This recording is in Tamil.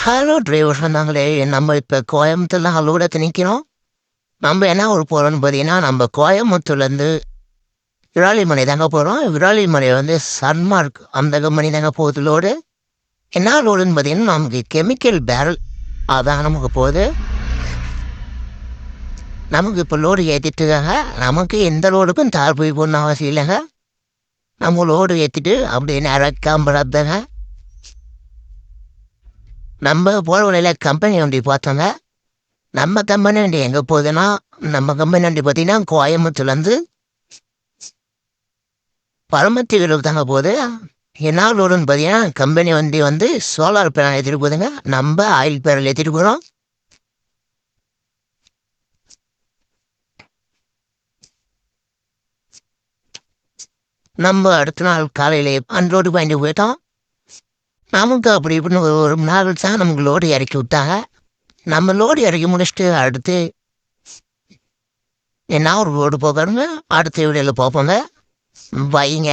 ஹலோ டிரைவர் சொன்னாங்களே நம்ம இப்போ கோயம்புத்தூர்ல ஹலோட நிற்கிறோம். நம்ம என்ன ஊர் போகிறோம்னு பார்த்தீங்கன்னா நம்ம கோயம்புத்தூர்லேருந்து விராலிமலை தாங்க போகிறோம். விராலிமலை வந்து சன்மார்க் அந்த கம்பெனி தாங்க போகுது லோடு. என்ன லோடுன்னு பார்த்தீங்கன்னா நமக்கு கெமிக்கல் பேரல் அதான் நமக்கு போகுது. நமக்கு இப்போ லோடு ஏற்றிட்டுருக்காங்க. நமக்கு எந்த லோடுக்கும் தார் போய் போடணும் அவசியம் இல்லைங்க. நம்ம லோடு ஏற்றிட்டு அப்படியே நேராக கிளம்புறதுங்க. நம்ம போகிற வழியில் கம்பெனி வண்டி பார்த்தோங்க. நம்ம கம்பெனி வண்டி எங்கே போகுதுன்னா நம்ம கம்பெனி வண்டி பார்த்தீங்கன்னா கோயம்புத்தூர்லேருந்து பரமத்திகளுக்கு தாங்க போகுது. என்ன லோடுன்னு பார்த்தீங்கன்னா கம்பெனி வண்டி வந்து சோலார் பேனல் ஏற்றிட்டு போகுதுங்க. நம்ம ஆயில் பேனல் ஏற்றிட்டு போகிறோம். நம்ம அடுத்த நாள் காலையில் அன்லோடு பாயிண்ட் போயிட்டோம். நமக்கு அப்படி இப்படின்னு ஒரு மணி நேரம் தான் நமக்கு லோடு இறக்கி விட்டாங்க. நம்ம லோடு இறக்கி முடிச்சுட்டு அடுத்து என்ன ஒரு லோடு போகிறோங்க அடுத்த வீடியோவில் பார்ப்போங்க. வைங்க.